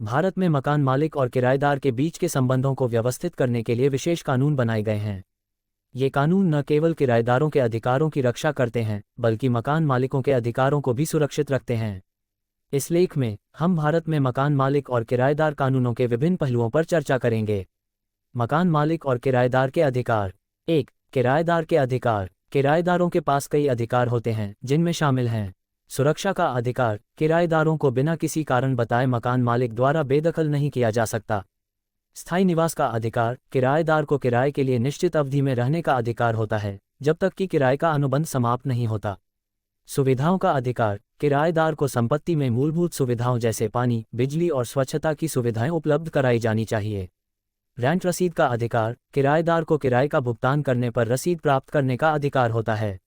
भारत में मकान मालिक और किराएदार के बीच के संबंधों को व्यवस्थित करने के लिए विशेष कानून बनाए गए हैं। ये कानून न केवल किराएदारों के अधिकारों की रक्षा करते हैं, बल्कि मकान मालिकों के अधिकारों को भी सुरक्षित रखते हैं। इस लेख में हम भारत में मकान मालिक और किराएदार कानूनों के विभिन्न पहलुओं पर चर्चा करेंगे। मकान मालिक और किराएदार के अधिकार। 1. किराएदार के अधिकार। किराएदारों के पास कई अधिकार होते हैं, जिनमें शामिल हैं सुरक्षा का अधिकार। किराएदारों को बिना किसी कारण बताए मकान मालिक द्वारा बेदखल नहीं किया जा सकता। स्थायी निवास का अधिकार। किराएदार को किराए के लिए निश्चित अवधि में रहने का अधिकार होता है, जब तक कि किराए का अनुबंध समाप्त नहीं होता। सुविधाओं का अधिकार। किराएदार को संपत्ति में मूलभूत सुविधाओं जैसे पानी, बिजली और स्वच्छता की सुविधाएं उपलब्ध कराई जानी चाहिए। रेंट रसीद का अधिकार। किराएदार को किराए का भुगतान करने पर रसीद प्राप्त करने का अधिकार होता है।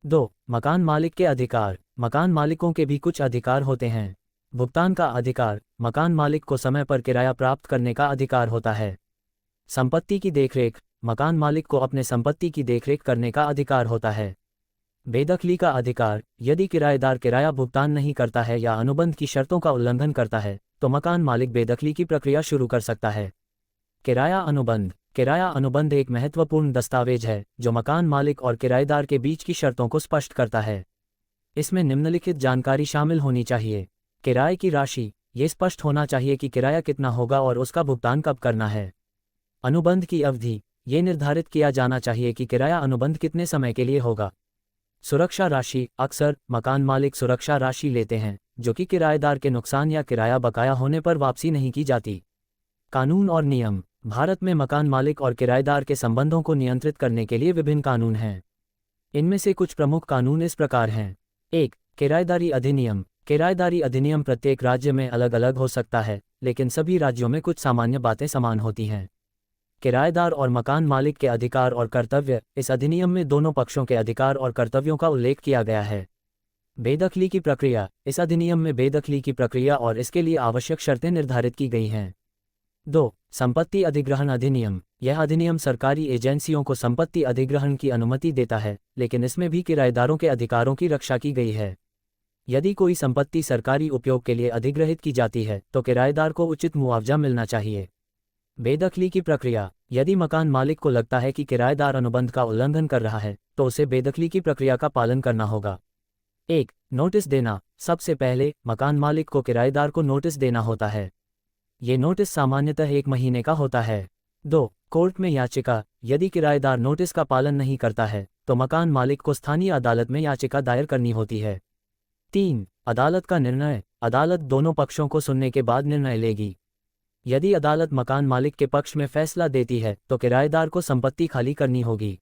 2. मकान मालिक के अधिकार। मकान मालिकों के भी कुछ अधिकार होते हैं। भुगतान का अधिकार। मकान मालिक को समय पर किराया प्राप्त करने का अधिकार होता है। संपत्ति की देखरेख। मकान मालिक को अपने संपत्ति की देखरेख करने का अधिकार होता है। बेदखली का अधिकार। यदि किराएदार किराया भुगतान नहीं करता है या अनुबंध की शर्तों का उल्लंघन करता है, तो मकान मालिक बेदखली की प्रक्रिया शुरू कर सकता है। किराया अनुबंध। किराया अनुबंध एक महत्वपूर्ण दस्तावेज है जो मकान मालिक और किराएदार के बीच की शर्तों को स्पष्ट करता है। इसमें निम्नलिखित जानकारी शामिल होनी चाहिए। किराए की राशि। ये स्पष्ट होना चाहिए कि किराया कितना होगा और उसका भुगतान कब करना है। अनुबंध की अवधि। ये निर्धारित किया जाना चाहिए कि किराया अनुबंध कितने समय के लिए होगा। सुरक्षा राशि। अक्सर मकान मालिक सुरक्षा राशि लेते हैं, जो कि किराएदार के नुकसान या किराया बकाया होने पर वापसी नहीं की जाती। कानून और नियम। भारत में मकान मालिक और किराएदार के संबंधों को नियंत्रित करने के लिए विभिन्न कानून हैं। इनमें से कुछ प्रमुख कानून इस प्रकार हैं। 1. किराएदारी अधिनियम। किराएदारी अधिनियम प्रत्येक राज्य में अलग अलग हो सकता है, लेकिन सभी राज्यों में कुछ सामान्य बातें समान होती हैं। किराएदार और मकान मालिक के अधिकार और कर्तव्य। इस अधिनियम में दोनों पक्षों के अधिकार और कर्तव्यों का उल्लेख किया गया है। बेदखली की प्रक्रिया। इस अधिनियम में बेदखली की प्रक्रिया और इसके लिए आवश्यक शर्तें निर्धारित की गई हैं। 2. संपत्ति अधिग्रहण अधिनियम। यह अधिनियम सरकारी एजेंसियों को संपत्ति अधिग्रहण की अनुमति देता है, लेकिन इसमें भी किराएदारों के अधिकारों की रक्षा की गई है। यदि कोई संपत्ति सरकारी उपयोग के लिए अधिग्रहित की जाती है, तो किराएदार को उचित मुआवजा मिलना चाहिए। बेदखली की प्रक्रिया। यदि मकान मालिक को लगता है कि किराएदार अनुबंध का उल्लंघन कर रहा है, तो उसे बेदखली की प्रक्रिया का पालन करना होगा। 1. नोटिस देना। सबसे पहले मकान मालिक को किराएदार को नोटिस देना होता है। ये नोटिस सामान्यतः 1 महीने का होता है। 2. कोर्ट में याचिका। यदि किराएदार नोटिस का पालन नहीं करता है, तो मकान मालिक को स्थानीय अदालत में याचिका दायर करनी होती है। 3. अदालत का निर्णय। अदालत दोनों पक्षों को सुनने के बाद निर्णय लेगी। यदि अदालत मकान मालिक के पक्ष में फैसला देती है, तो किराएदार को संपत्ति खाली करनी होगी।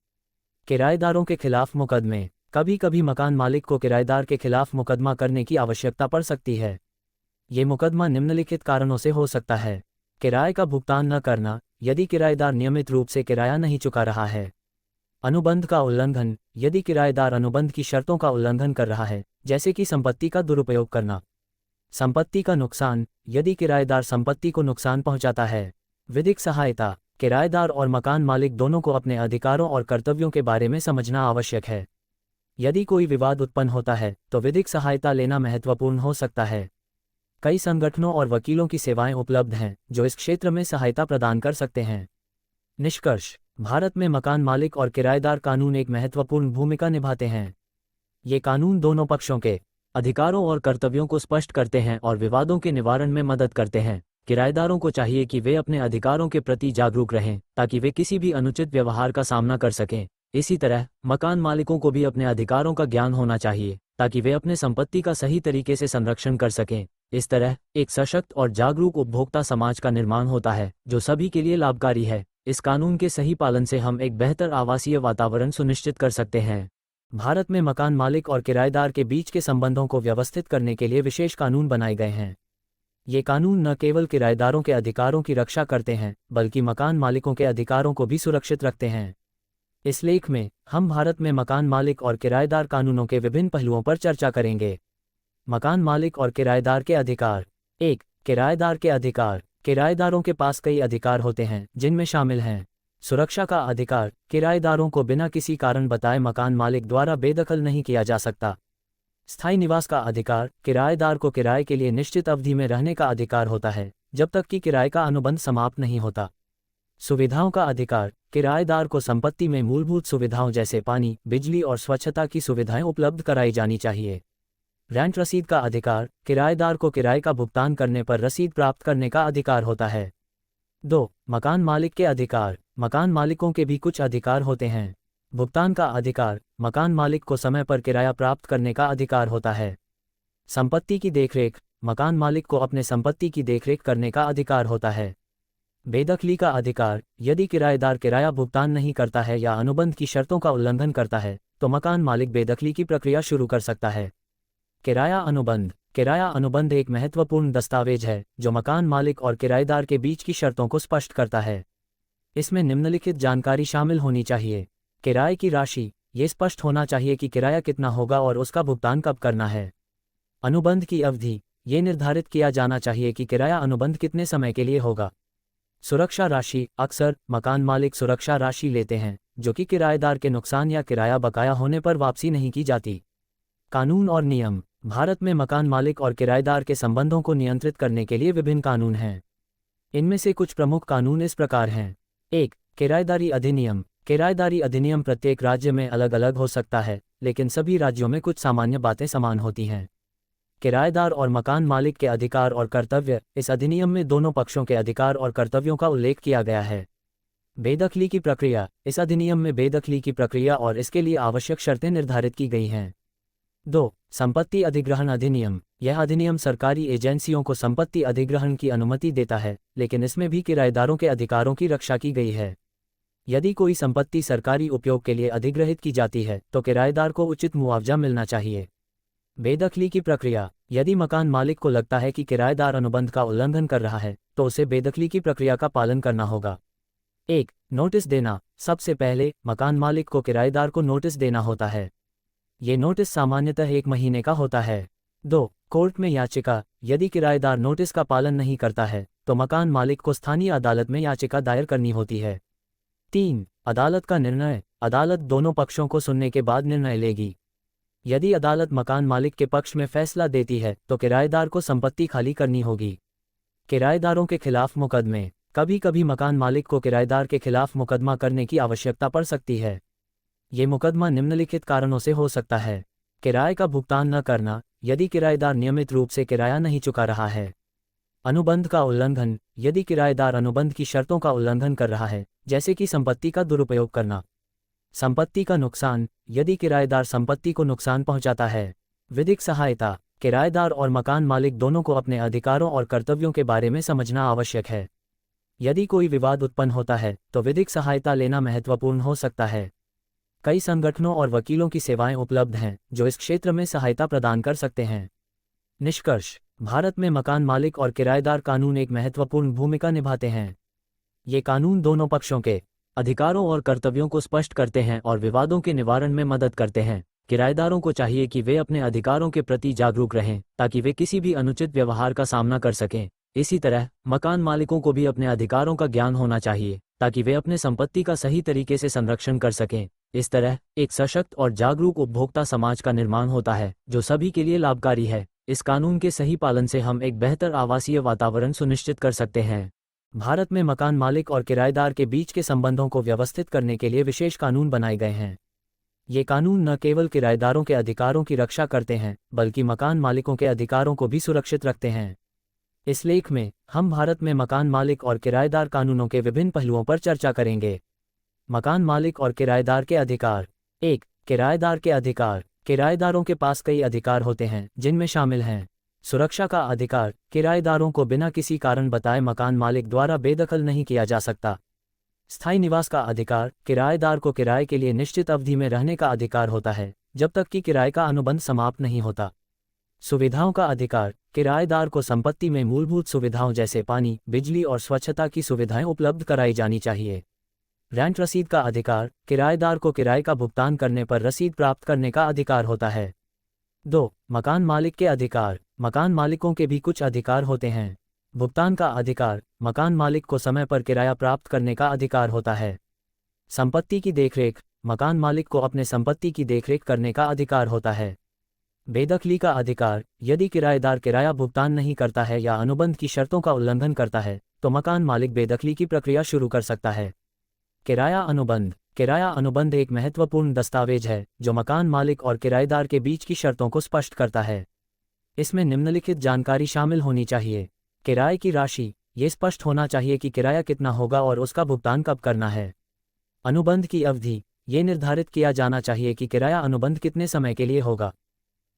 किराएदारों के खिलाफ मुकदमे। कभी कभी मकान मालिक को किराएदार के खिलाफ मुकदमा करने की आवश्यकता पड़ सकती है। ये मुकदमा निम्नलिखित कारणों से हो सकता है। किराए का भुगतान न करना। यदि किराएदार नियमित रूप से किराया नहीं चुका रहा है। अनुबंध का उल्लंघन। यदि किराएदार अनुबंध की शर्तों का उल्लंघन कर रहा है, जैसे कि संपत्ति का दुरुपयोग करना। संपत्ति का नुकसान। यदि किराएदार संपत्ति को नुकसान पहुंचाता है। विधिक सहायता। किराएदार और मकान मालिक दोनों को अपने अधिकारों और कर्तव्यों के बारे में समझना आवश्यक है। यदि कोई विवाद उत्पन्न होता है, तो विधिक सहायता लेना महत्वपूर्ण हो सकता है। कई संगठनों और वकीलों की सेवाएं उपलब्ध हैं, जो इस क्षेत्र में सहायता प्रदान कर सकते हैं। निष्कर्ष। भारत में मकान मालिक और किराएदार कानून एक महत्वपूर्ण भूमिका निभाते हैं। ये कानून दोनों पक्षों के अधिकारों और कर्तव्यों को स्पष्ट करते हैं और विवादों के निवारण में मदद करते हैं। किराएदारों को चाहिए कि वे अपने अधिकारों के प्रति जागरूक रहें, ताकि वे किसी भी अनुचित व्यवहार का सामना कर सकें। इसी तरह मकान मालिकों को भी अपने अधिकारों का ज्ञान होना चाहिए, ताकि वे अपने संपत्ति का सही तरीके से संरक्षण कर सकें। इस तरह एक सशक्त और जागरूक उपभोक्ता समाज का निर्माण होता है, जो सभी के लिए लाभकारी है। इस कानून के सही पालन से हम एक बेहतर आवासीय वातावरण सुनिश्चित कर सकते हैं। भारत में मकान मालिक और किराएदार के बीच के संबंधों को व्यवस्थित करने के लिए विशेष कानून बनाए गए हैं। ये कानून न केवल किराएदारों के अधिकारों की रक्षा करते हैं, बल्कि मकान मालिकों के अधिकारों को भी सुरक्षित रखते हैं। इस लेख में हम भारत में मकान मालिक और किराएदार कानूनों के विभिन्न पहलुओं पर चर्चा करेंगे। मकान मालिक और किराएदार के अधिकार। 1. किराएदार के अधिकार। किराएदारों के पास कई अधिकार होते हैं, जिनमें शामिल हैं सुरक्षा का अधिकार। किराएदारों को बिना किसी कारण बताए मकान मालिक द्वारा बेदखल नहीं किया जा सकता। स्थायी निवास का अधिकार। किराएदार को किराए के लिए निश्चित अवधि में रहने का अधिकार होता है, जब तक कि किराए का अनुबंध समाप्त नहीं होता। सुविधाओं का अधिकार, किराएदार को संपत्ति में मूलभूत सुविधाओं जैसे पानी, बिजली और स्वच्छता की सुविधाएं उपलब्ध कराई जानी चाहिए। रेंट रसीद का अधिकार, किराएदार को किराए का भुगतान करने पर रसीद प्राप्त करने का अधिकार होता है। 2. मकान मालिक के अधिकार, मकान मालिकों के भी कुछ अधिकार होते हैं। भुगतान का अधिकार, मकान मालिक को समय पर किराया प्राप्त करने का अधिकार होता है। संपत्ति की देखरेख, मकान मालिक को अपने संपत्ति की देखरेख करने का अधिकार होता है। बेदखली का अधिकार, यदि किराएदार किराया भुगतान नहीं करता है या अनुबंध की शर्तों का उल्लंघन करता है तो मकान मालिक बेदखली की प्रक्रिया शुरू कर सकता है। किराया अनुबंध, किराया अनुबंध एक महत्वपूर्ण दस्तावेज है जो मकान मालिक और किराएदार के बीच की शर्तों को स्पष्ट करता है। इसमें निम्नलिखित जानकारी शामिल होनी चाहिए। किराए की राशि, ये स्पष्ट होना चाहिए कि किराया कितना होगा और उसका भुगतान कब करना है। अनुबंध की अवधि, ये निर्धारित किया जाना चाहिए कि किराया अनुबंध कितने समय के लिए होगा। सुरक्षा राशि, अक्सर मकान मालिक सुरक्षा राशि लेते हैं जो कि किराएदार के नुकसान या किराया बकाया होने पर वापसी नहीं की जाती। कानून और नियम, भारत में मकान मालिक और किराएदार के संबंधों को नियंत्रित करने के लिए विभिन्न कानून हैं। इनमें से कुछ प्रमुख कानून इस प्रकार हैं। 1. किराएदारी अधिनियम। किराएदारी अधिनियम प्रत्येक राज्य में अलग अलग हो सकता है, लेकिन सभी राज्यों में कुछ सामान्य बातें समान होती हैं। किराएदार और मकान मालिक के अधिकार और कर्तव्य, इस अधिनियम में दोनों पक्षों के अधिकार और कर्तव्यों का उल्लेख किया गया है। बेदखली की प्रक्रिया, इस अधिनियम में बेदखली की प्रक्रिया और इसके लिए आवश्यक शर्तें निर्धारित की गई हैं। 2. संपत्ति अधिग्रहण अधिनियम। यह अधिनियम सरकारी एजेंसियों को संपत्ति अधिग्रहण की अनुमति देता है, लेकिन इसमें भी किराएदारों के अधिकारों की रक्षा की गई है। यदि कोई संपत्ति सरकारी उपयोग के लिए अधिग्रहित की जाती है तो किराएदार को उचित मुआवजा मिलना चाहिए। बेदखली की प्रक्रिया, यदि मकान मालिक को लगता है कि किराएदार अनुबंध का उल्लंघन कर रहा है तो उसे बेदखली की प्रक्रिया का पालन करना होगा। 1. नोटिस देना। सबसे पहले मकान मालिक को किराएदार को नोटिस देना होता है। ये नोटिस सामान्यतः 1 महीने का होता है। 2. कोर्ट में याचिका। यदि किराएदार नोटिस का पालन नहीं करता है तो मकान मालिक को स्थानीय अदालत में याचिका दायर करनी होती है। 3. अदालत का निर्णय। अदालत दोनों पक्षों को सुनने के बाद निर्णय लेगी। यदि अदालत मकान मालिक के पक्ष में फैसला देती है तो किराएदार को संपत्ति खाली करनी होगी। किराएदारों के खिलाफ मुकदमे। कभी कभी मकान मालिक को किराएदार के खिलाफ मुकदमा करने की आवश्यकता पड़ सकती है। ये मुकदमा निम्नलिखित कारणों से हो सकता है। किराए का भुगतान न करना, यदि किराएदार नियमित रूप से किराया नहीं चुका रहा है। अनुबंध का उल्लंघन, यदि किराएदार अनुबंध की शर्तों का उल्लंघन कर रहा है, जैसे कि संपत्ति का दुरुपयोग करना। संपत्ति का नुकसान, यदि किराएदार संपत्ति को नुकसान पहुंचाता है। विधिक सहायता, किराएदार और मकान मालिक दोनों को अपने अधिकारों और कर्तव्यों के बारे में समझना आवश्यक है। यदि कोई विवाद उत्पन्न होता है तो विधिक सहायता लेना महत्वपूर्ण हो सकता है। कई संगठनों और वकीलों की सेवाएं उपलब्ध हैं जो इस क्षेत्र में सहायता प्रदान कर सकते हैं। निष्कर्ष, भारत में मकान मालिक और किराएदार कानून एक महत्वपूर्ण भूमिका निभाते हैं। ये कानून दोनों पक्षों के अधिकारों और कर्तव्यों को स्पष्ट करते हैं और विवादों के निवारण में मदद करते हैं। किराएदारों को चाहिए कि वे अपने अधिकारों के प्रति जागरूक रहें ताकि वे किसी भी अनुचित व्यवहार का सामना कर सकें। इसी तरह मकान मालिकों को भी अपने अधिकारों का ज्ञान होना चाहिए ताकि वे अपने संपत्ति का सही तरीके से संरक्षण कर सकें। इस तरह एक सशक्त और जागरूक उपभोक्ता समाज का निर्माण होता है जो सभी के लिए लाभकारी है। इस कानून के सही पालन से हम एक बेहतर आवासीय वातावरण सुनिश्चित कर सकते हैं। भारत में मकान मालिक और किराएदार के बीच के संबंधों को व्यवस्थित करने के लिए विशेष कानून बनाए गए हैं। ये कानून न केवल किराएदारों के अधिकारों की रक्षा करते हैं बल्कि मकान मालिकों के अधिकारों को भी सुरक्षित रखते हैं। इस लेख में हम भारत में मकान मालिक और किराएदार कानूनों के विभिन्न पहलुओं पर चर्चा करेंगे। मकान मालिक और किराएदार के अधिकार। 1. किराएदार के अधिकार। किराएदारों के पास कई अधिकार होते हैं जिनमें शामिल हैं सुरक्षा का अधिकार, किराएदारों को बिना किसी कारण बताए मकान मालिक द्वारा बेदखल नहीं किया जा सकता। स्थायी निवास का अधिकार, किराएदार को किराए के लिए निश्चित अवधि में रहने का अधिकार होता है जब तक कि किराए का अनुबंध समाप्त नहीं होता। सुविधाओं का अधिकार, किराएदार को संपत्ति में मूलभूत सुविधाओं जैसे पानी, बिजली और स्वच्छता की सुविधाएं उपलब्ध कराई जानी चाहिए। रेंट रसीद का अधिकार, किराएदार को किराए का भुगतान करने पर रसीद प्राप्त करने का अधिकार होता है। 2. मकान मालिक के अधिकार। मकान मालिकों के भी कुछ अधिकार होते हैं। भुगतान का अधिकार, मकान मालिक को समय पर किराया प्राप्त करने का अधिकार होता है। संपत्ति की देखरेख, मकान मालिक को अपने संपत्ति की देखरेख करने का अधिकार होता है। बेदखली का अधिकार। यदि किराएदार किराया भुगतान नहीं करता है या अनुबंध की शर्तों का उल्लंघन करता है तो मकान मालिक बेदखली की प्रक्रिया शुरू कर सकता है। किराया अनुबंध। किराया अनुबंध एक महत्वपूर्ण दस्तावेज है जो मकान मालिक और किराएदार के बीच की शर्तों को स्पष्ट करता है। इसमें निम्नलिखित जानकारी शामिल होनी चाहिए। किराए की राशि। ये स्पष्ट होना चाहिए कि किराया कितना होगा और उसका भुगतान कब करना है। अनुबंध की अवधि। ये निर्धारित किया जाना चाहिए कि किराया अनुबंध कितने समय के लिए होगा।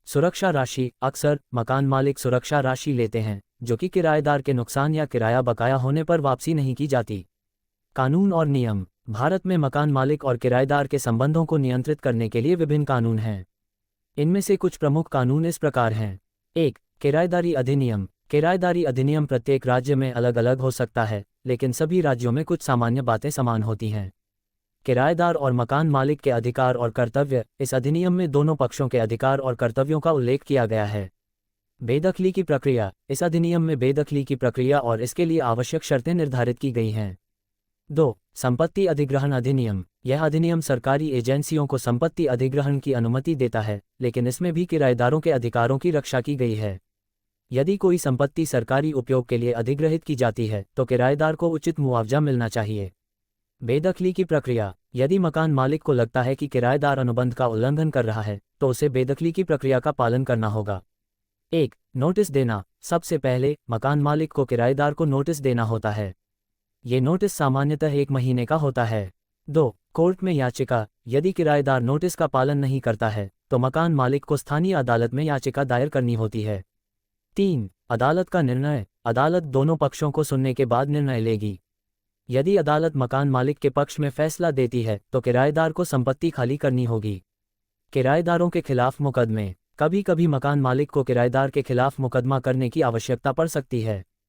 सुरक्षा राशि। अक्सर मकान मालिक सुरक्षा राशि लेते हैं जो कि किराएदार के नुकसान या किराया बकाया होने पर वापसी नहीं की जाती। कानून और नियम। भारत में मकान मालिक और किराएदार के संबंधों को नियंत्रित करने के लिए विभिन्न कानून हैं। इनमें से कुछ प्रमुख कानून इस प्रकार हैं। 1. किराएदारी अधिनियम। किराएदारी अधिनियम प्रत्येक राज्य में अलग अलग हो सकता है, लेकिन सभी राज्यों में कुछ सामान्य बातें समान होती हैं। किराएदार और मकान मालिक के अधिकार और कर्तव्य। इस अधिनियम में दोनों पक्षों के अधिकार और कर्तव्यों का उल्लेख किया गया है। बेदखली की प्रक्रिया। इस अधिनियम में बेदखली की प्रक्रिया और इसके लिए आवश्यक शर्तें निर्धारित की गई हैं। 2. संपत्ति अधिग्रहण अधिनियम। यह अधिनियम सरकारी एजेंसियों को संपत्ति अधिग्रहण की अनुमति देता है, लेकिन इसमें भी किराएदारों के अधिकारों की रक्षा की गई है। यदि कोई संपत्ति सरकारी उपयोग के लिए अधिग्रहित की जाती है तो किराएदार को उचित मुआवजा मिलना चाहिए। बेदखली की प्रक्रिया। यदि मकान मालिक को लगता है कि किराएदार अनुबंध का उल्लंघन कर रहा है तो उसे बेदखली की प्रक्रिया का पालन करना होगा। 1. नोटिस देना। सबसे पहले मकान मालिक को किराएदार को नोटिस देना होता है। ये नोटिस सामान्यतः 1 महीने का होता है। 2. कोर्ट में याचिका। यदि किराएदार नोटिस का पालन नहीं करता है तो मकान मालिक को स्थानीय अदालत में याचिका दायर करनी होती है। 3. अदालत का निर्णय। अदालत दोनों पक्षों को सुनने के बाद निर्णय लेगी। यदि अदालत मकान मालिक के पक्ष में फैसला देती है तो किराएदार को संपत्ति खाली करनी होगी। किराएदारों के खिलाफ मुकदमे। कभी कभी मकान मालिक को किराएदार के खिलाफ मुकदमा करने की आवश्यकता पड़ सकती है।